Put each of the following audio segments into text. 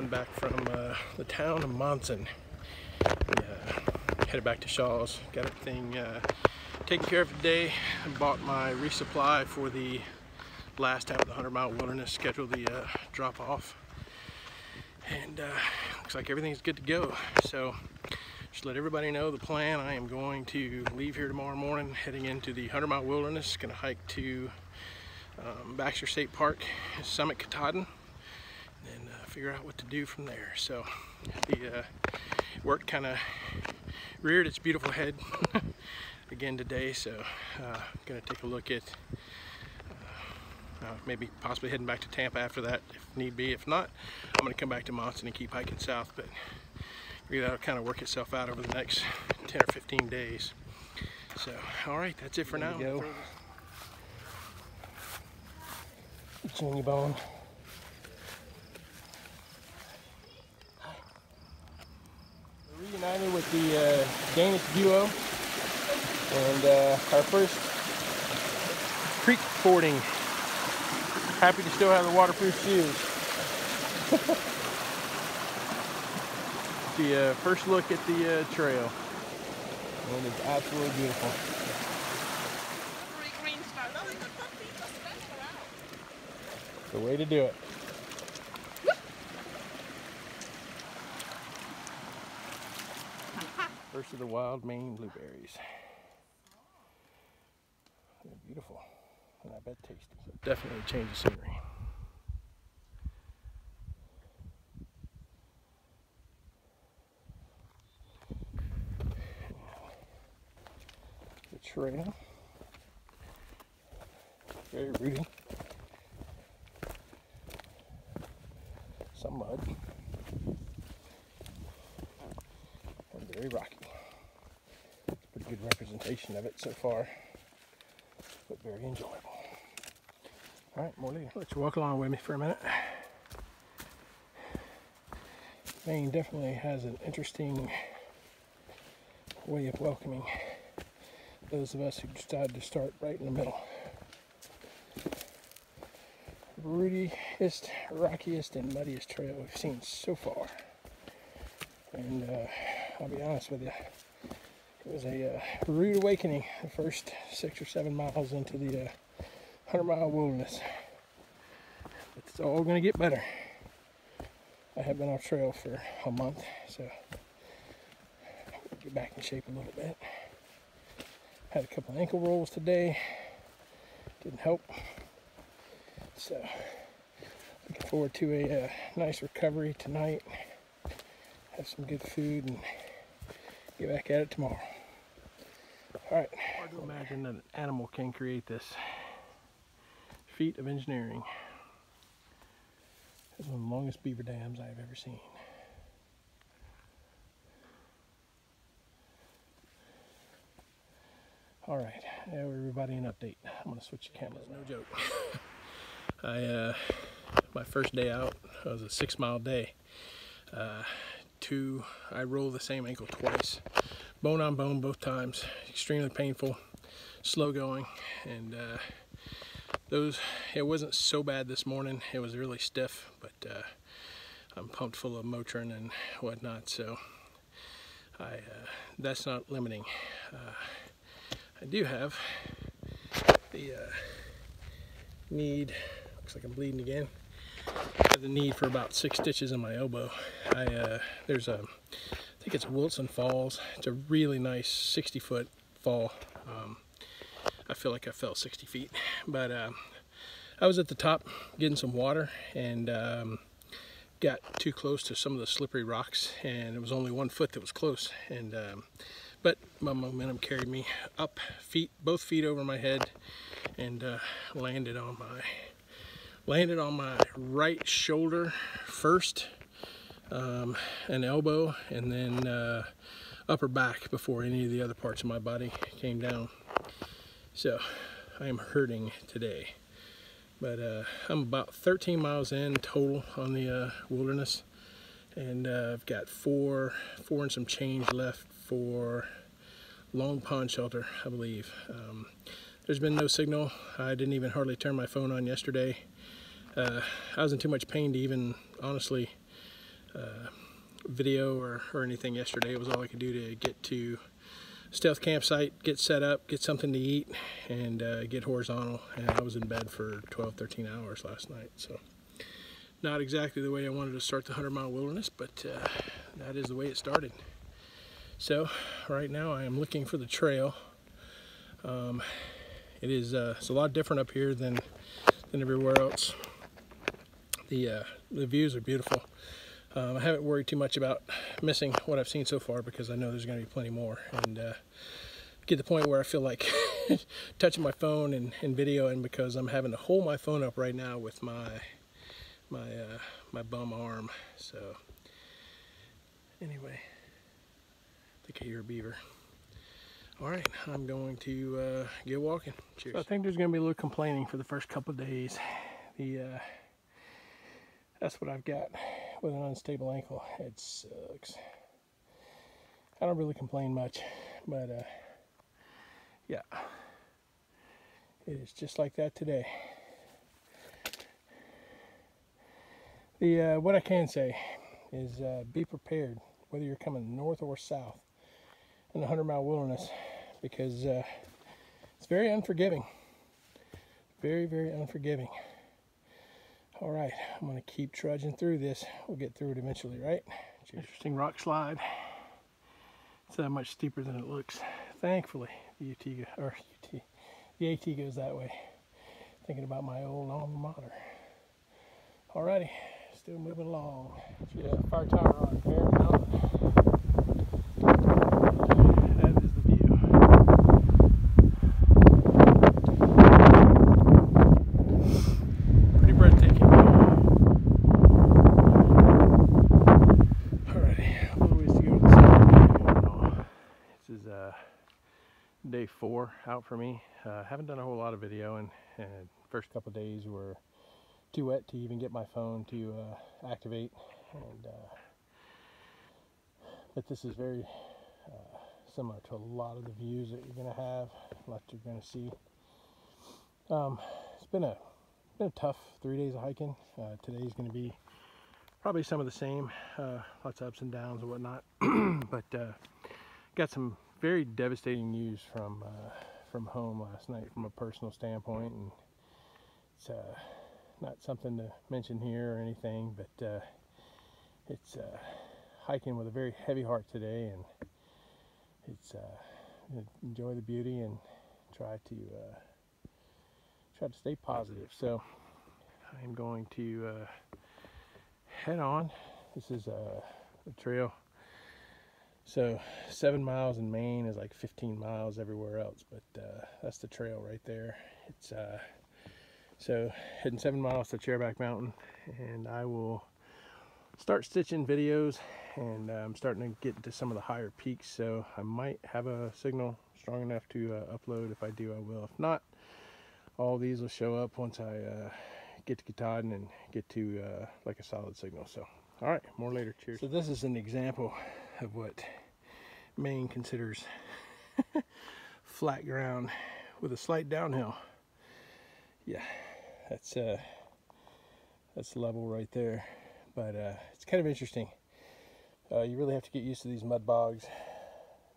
coming back from the town of Monson. Headed back to Shaw's. Got everything taken care of today. I bought my resupply for the last half of the 100-mile wilderness. Scheduled the drop off, and looks like everything's good to go. So just let everybody know the plan. I am going to leave here tomorrow morning, heading into the 100-mile wilderness. Going to hike to Baxter State Park, Summit Katahdin, and figure out what to do from there. So the work kind of reared its beautiful head again today, so gonna take a look at maybe possibly heading back to Tampa after that if need be. If not, I'm gonna come back to Monson and keep hiking south, but that'll kind of work itself out over the next 10 or 15 days. So all right, that's it for now. Junior bone. Reunited with the Danish duo, and our first creek fording. Happy to still have the waterproof shoes. The first look at the trail, and it's absolutely beautiful. The way to do it. First of the wild Maine blueberries. They're beautiful, and I bet tasty. So definitely change the scenery. The trail, very rooty. Some mud, and very rocky. Pretty good representation of it so far, but very enjoyable. All right, more later. Let's walk along with me for a minute. Maine definitely has an interesting way of welcoming those of us who decided to start right in the middle. Rootiest, rockiest, and muddiest trail we've seen so far. And I'll be honest with you, it was a rude awakening the first 6 or 7 miles into the 100-mile wilderness. But it's all going to get better. I have been off trail for a month, so I'll get back in shape a little bit. Had a couple ankle rolls today. Didn't help. So looking forward to a nice recovery tonight. Have some good food and get back at it tomorrow. All right. Hard to imagine that an animal can create this feat of engineering. This is one of the longest beaver dams I've ever seen. All right, now everybody an update. I'm gonna switch the cameras. No joke. My first day out was a 6-mile day. I rolled the same ankle twice, bone on bone both times. Extremely painful, slow going, and it wasn't so bad this morning. It was really stiff, but I'm pumped full of Motrin and whatnot, so that's not limiting. I do have the need. Looks like I'm bleeding again. I have the need for about 6 stitches in my elbow. There's I think it's Wilson Falls. It's a really nice 60-foot fall. I feel like I fell 60 feet, but I was at the top getting some water and got too close to some of the slippery rocks, and it was only 1 foot that was close, and but my momentum carried me up, both feet over my head, and landed on my right shoulder first, an elbow, and then upper back before any of the other parts of my body came down. So I am hurting today, but I'm about 13 miles in total on the wilderness, and I've got four and some change left for Long Pond Shelter, I believe. There's been no signal. I didn't even hardly turn my phone on yesterday. I was in too much pain to even honestly video or anything yesterday. It was all I could do to get to stealth campsite, get set up, get something to eat, and get horizontal. And I was in bed for 12-13 hours last night, so not exactly the way I wanted to start the 100-mile wilderness, but that is the way it started. So right now I am looking for the trail. It's a lot different up here than everywhere else. The views are beautiful. I haven't worried too much about missing what I've seen so far, because I know there's going to be plenty more, and get to the point where I feel like touching my phone and videoing, because I'm having to hold my phone up right now with my bum arm. So anyway, I think I hear a beaver. All right, I'm going to get walking. Cheers. So I think there's going to be a little complaining for the first couple of days. That's what I've got with an unstable ankle. It sucks. I don't really complain much, but yeah, it is just like that today. What I can say is be prepared, whether you're coming north or south in the 100-mile wilderness, because it's very unforgiving. Very, very unforgiving. All right, I'm going to keep trudging through this. We'll get through it eventually, right? Cheers. Interesting rock slide. It's much steeper than it looks. Thankfully, the AT goes that way. Thinking about my old alma mater. Alrighty, still moving along. Yeah, fire tower on Bear Mountain. That is the view. Pretty breathtaking. Alrighty, a little ways to go to the south. This is day 4 out for me. Haven't done a whole lot of video, and first couple of days were too wet to even get my phone to activate, and but this is very similar to a lot of the views that you're going to have, a lot you're going to see. It's been a tough 3 days of hiking. Today's going to be probably some of the same, lots of ups and downs and whatnot, but got some very devastating news from home last night from a personal standpoint, and it's not something to mention here or anything, but it's hiking with a very heavy heart today, and it's enjoy the beauty and try to stay positive. So I'm going to head on. This is a trail. So 7 miles in Maine is like 15 miles everywhere else, but that's the trail right there. It's so heading 7 miles to Chairback Mountain, and I will start stitching videos, and I'm starting to get into some of the higher peaks, so I might have a signal strong enough to upload. If I do, I will. If not, all these will show up once I get to Katahdin and get to like a solid signal. So all right, more later. Cheers. So this is an example of what Maine considers flat ground with a slight downhill. Yeah, that's level right there, but it's kind of interesting. You really have to get used to these mud bogs.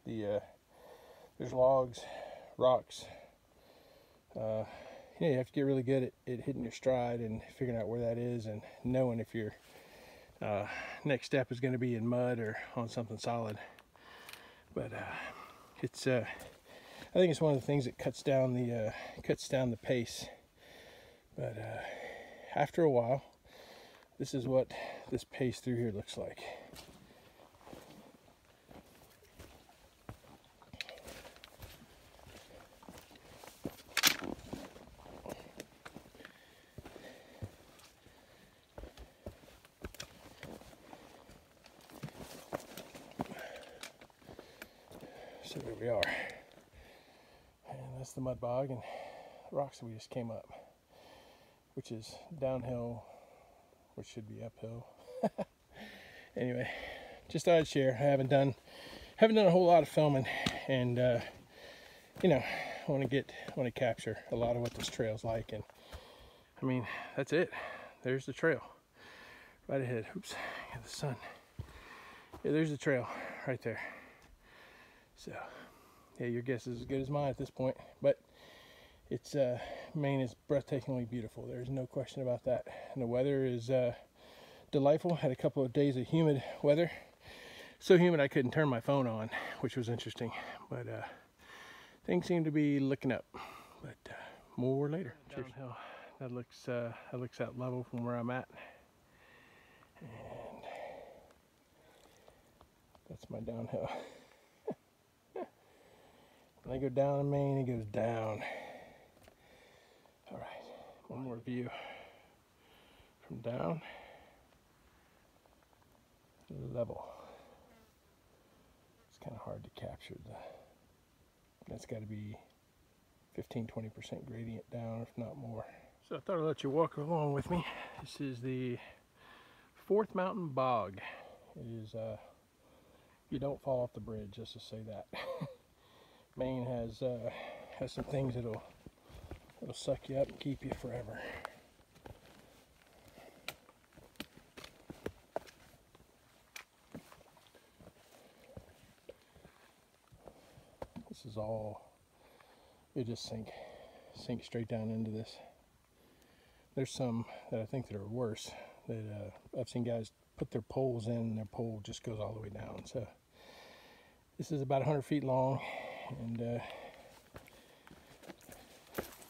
There's logs, rocks. You have to get really good at hitting your stride and figuring out where that is, and knowing if your next step is going to be in mud or on something solid. But it's I think it's one of the things that cuts down the pace. But after a while, this is what this pace through here looks like. So there we are, and that's the mud bog and rocks that we just came up, which is downhill, which should be uphill. Anyway, just thought I'd share. I haven't done a whole lot of filming, and you know, I want to capture a lot of what this trail's like. And I mean, that's it. There's the trail right ahead. Oops, got the sun. Yeah, there's the trail right there. So, yeah, your guess is as good as mine at this point. But it's Maine is breathtakingly beautiful. There's no question about that. And the weather is delightful. Had a couple of days of humid weather. So humid I couldn't turn my phone on, which was interesting. But things seem to be looking up. But more later. Downhill. That looks out level from where I'm at. And that's my downhill. When I go down in Maine, it goes down. All right, one more view from down. Level. It's kind of hard to capture that's got to be 15-20% gradient down, if not more. So I thought I'd let you walk along with me. This is the Fourth Mountain Bog. It is, you don't fall off the bridge, just to say that. Maine has some things that'll suck you up and keep you forever. This is all, you just sink straight down into this. There's some that I think that are worse, that I've seen guys put their poles in and their pole just goes all the way down. So this is about 100 feet long, and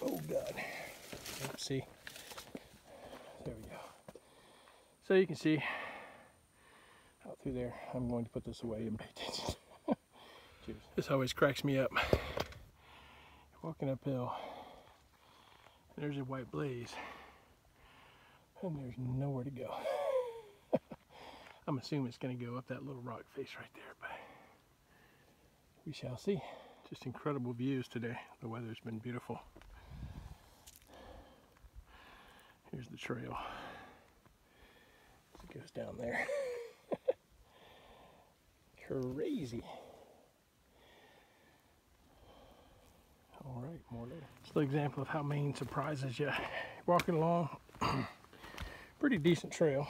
oh god, oops, see, there we go. So you can see out through there. I'm going to put this away and pay attention. Cheers. This always cracks me up. You're walking uphill and there's a white blaze and there's nowhere to go. I'm assuming it's going to go up that little rock face right there, but we shall see. Just incredible views today. The weather's been beautiful. Here's the trail. It goes down there. Crazy. All right, more later. It's an example of how Maine surprises you. You're walking along, pretty decent trail,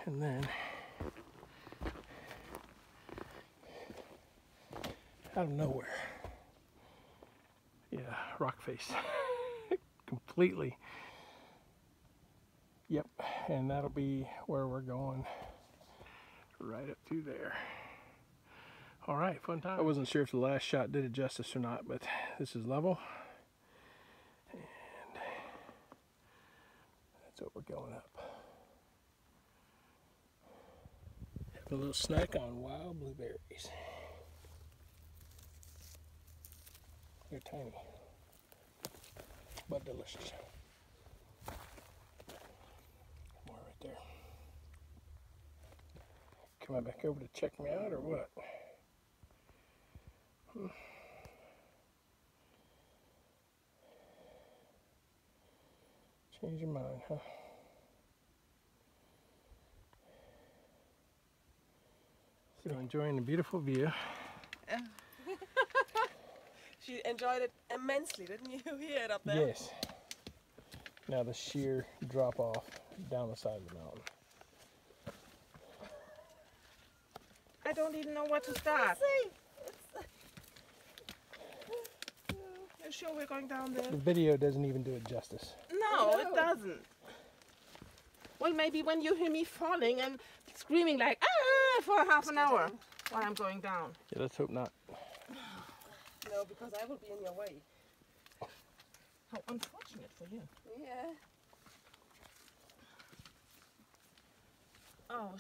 and then out of nowhere, yeah, rock face, completely. Yep, and that'll be where we're going, right up through there. All right, fun time. I wasn't sure if the last shot did it justice or not, but this is level, and that's what we're going up. Have a little snack on wild blueberries. They're tiny, but delicious. More right there. Coming back over to check me out or what? Change your mind, huh? So enjoying the beautiful view. She enjoyed it immensely, didn't you hear it up there? Yes. Now the sheer drop off down the side of the mountain. I don't even know where to start. You're sure we're going down there? The video doesn't even do it justice. No, it doesn't. Well, maybe when you hear me falling and screaming like, ah, for half an hour while I'm going down. Yeah, let's hope not. No, because I will be in your way. How unfortunate for you. Yeah. Oh,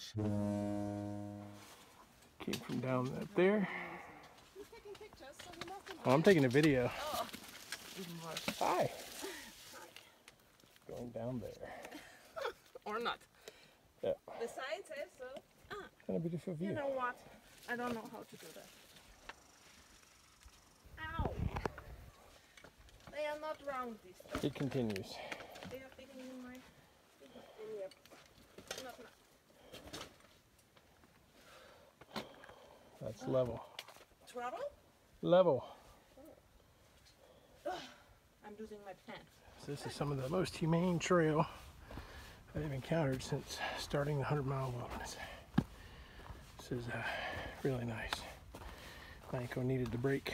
Came from down up there. He's taking pictures, so he must have... Oh, I'm taking a video. Oh, even worse. Hi. Going down there. Or not. Yeah. The sign says so. Ah, Kind of beautiful view. you know what? I don't know how to do that. Ow! They are not round, these stuff. It continues. They are fitting in my... in here. Not. That's level. Trouble? Level. I'm losing my pen. So this is some of the most humane trail I've encountered since starting the 100-mile wilderness. This is really nice. My ankle needed the break.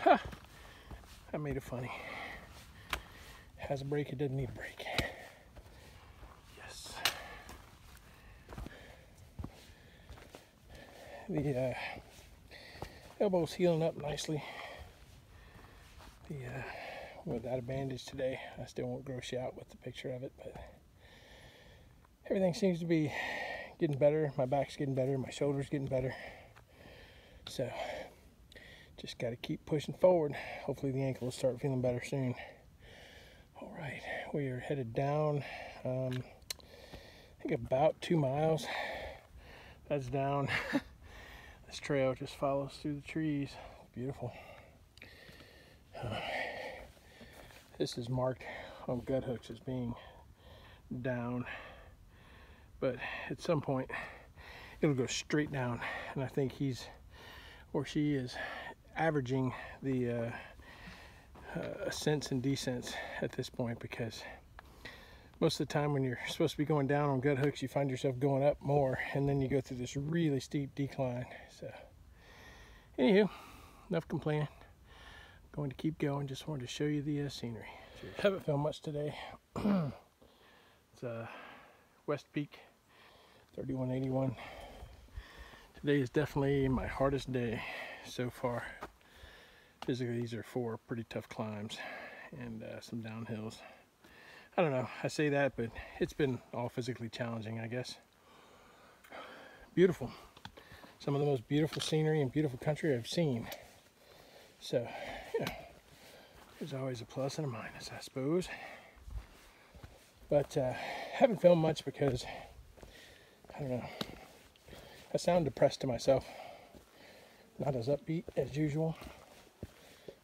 Ha! I made it funny. Has a break, it doesn't need a break. Yes. The elbow's healing up nicely. Without a bandage today, I still won't gross you out with the picture of it, but everything seems to be getting better. My back's getting better, my shoulder's getting better. So, just got to keep pushing forward. Hopefully the ankle will start feeling better soon. All right, we are headed down, I think about 2 miles. That's down. This trail just follows through the trees. It's beautiful. This is marked on gut hooks as being down, but at some point it'll go straight down, and I think he's or she is averaging the ascents and descents at this point, because most of the time when you're supposed to be going down on gut hooks, you find yourself going up more, and then you go through this really steep decline. So anywho, enough complaining. Going to keep going. Just wanted to show you the scenery. Haven't filmed much today. It's West Peak 3181. Today is definitely my hardest day so far. Physically, these are 4 pretty tough climbs and some downhills. I don't know, I say that, but it's been all physically challenging, I guess. Beautiful. Some of the most beautiful scenery and beautiful country I've seen. So, yeah, there's always a plus and a minus, I suppose. But haven't filmed much because, I don't know, I sound depressed to myself. Not as upbeat as usual.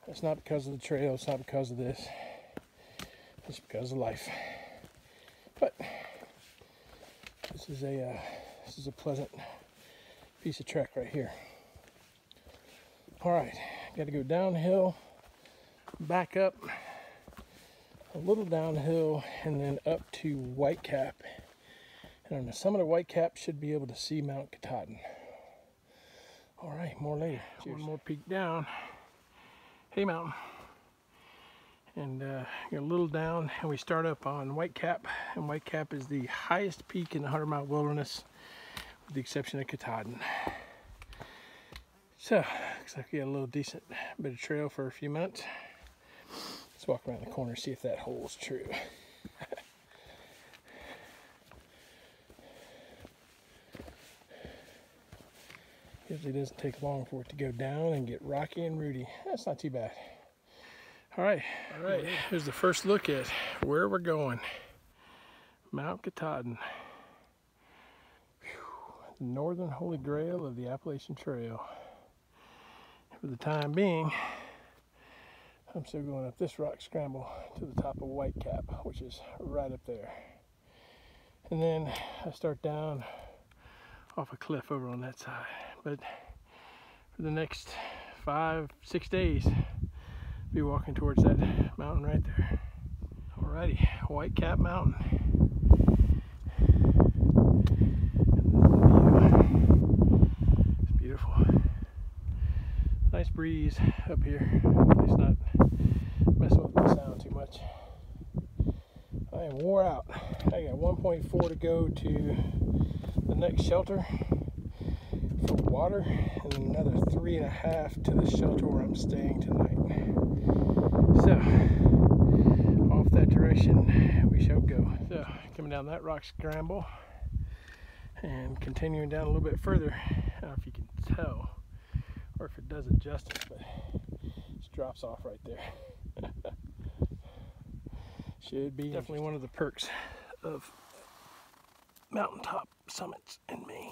It's not because of the trail, it's not because of this. It's because of life. But this is a pleasant piece of trek right here. All right, got to go downhill, back up, a little downhill, and then up to Whitecap. And on the summit of Whitecap, should be able to see Mount Katahdin. All right, more later. Cheers. One more peak down. Hay Mountain. And you're a little down, and we start up on Whitecap. And Whitecap is the highest peak in the 100-mile wilderness, with the exception of Katahdin. So, looks like we got a little decent bit of trail for a few minutes. Let's walk around the corner, see if that holds true. Usually doesn't take long for it to go down and get rocky and rooty. That's not too bad. All right, here's the first look at where we're going. Mount Katahdin. The northern holy grail of the Appalachian Trail. For the time being, I'm still going up this rock scramble to the top of Whitecap, which is right up there. And then I start down off a cliff over on that side. But for the next 5-6 days, I'll be walking towards that mountain right there. Alrighty, Whitecap Mountain. It's beautiful. Nice breeze up here. It's not messing with the sound too much. I am wore out. I got 1.4 to go to the next shelter for water, and then another 3.5 to the shelter where I'm staying tonight. So, off that direction we shall go. So, coming down that rock scramble and continuing down a little bit further. I don't know if you can tell or if it does it justice, but it just drops off right there. Should be definitely one of the perks of mountaintop summits in Maine.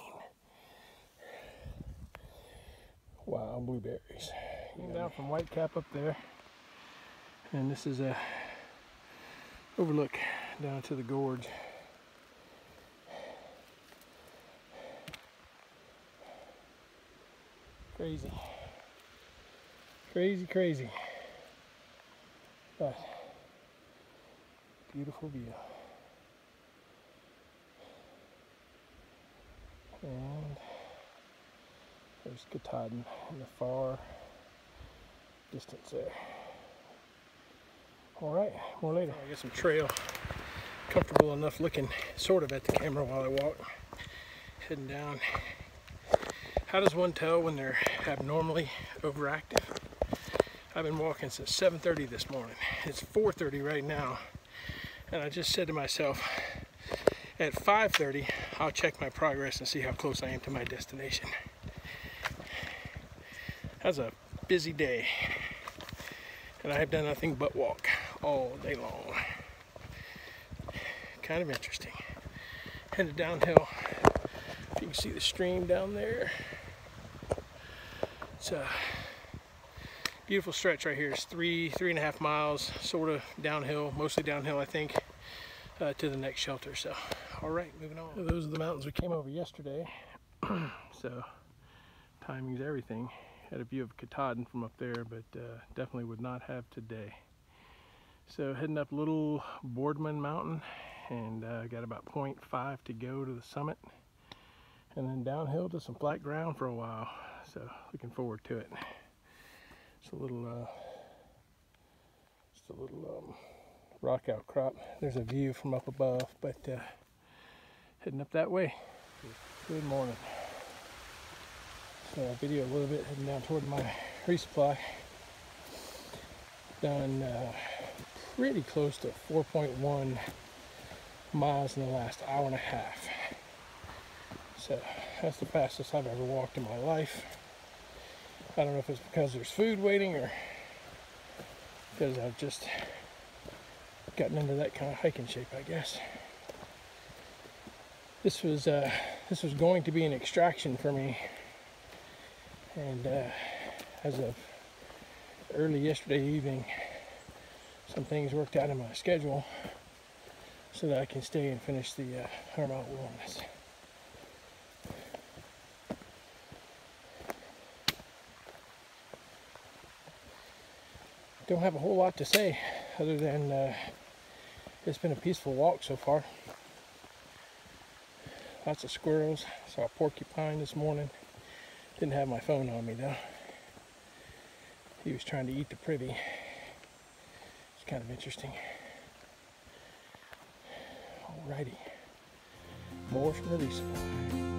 Wild blueberries. Came down from Whitecap up there, and this is a overlook down to the gorge. Crazy, crazy, crazy. But beautiful view. And there's Katahdin in the far distance there. Alright, more later. I got some trail, comfortable enough looking sort of at the camera while I walk. Heading down. How does one tell when they're abnormally overactive? I've been walking since 7:30 this morning. It's 4:30 right now. And I just said to myself, at 5:30, I'll check my progress and see how close I am to my destination. That's a busy day. And I have done nothing but walk all day long. Kind of interesting. Headed downhill. If you can see the stream down there. It's a beautiful stretch right here. It's 3.5 miles, sort of downhill, mostly downhill I think, to the next shelter. So, all right, moving on. Those are the mountains we came over yesterday. So, timing's everything. Had a view of Katahdin from up there, but definitely would not have today. So heading up Little Boardman Mountain, and got about 0.5 to go to the summit, and then downhill to some flat ground for a while. So looking forward to it. It's a little rock outcrop. There's a view from up above, but heading up that way. Good morning. So I'll video a little bit heading down toward my resupply. Done pretty close to 4.1 miles in the last hour and a half. So that's the fastest I've ever walked in my life. I don't know if it's because there's food waiting or because I've just gotten into that kind of hiking shape, I guess. This was going to be an extraction for me. And as of early yesterday evening, some things worked out in my schedule so that I can stay and finish the Hermont Wilderness. Don't have a whole lot to say other than it's been a peaceful walk so far. Lots of squirrels. Saw a porcupine this morning. Didn't have my phone on me though. He was trying to eat the privy. It's kind of interesting. Alrighty. More from the resupply.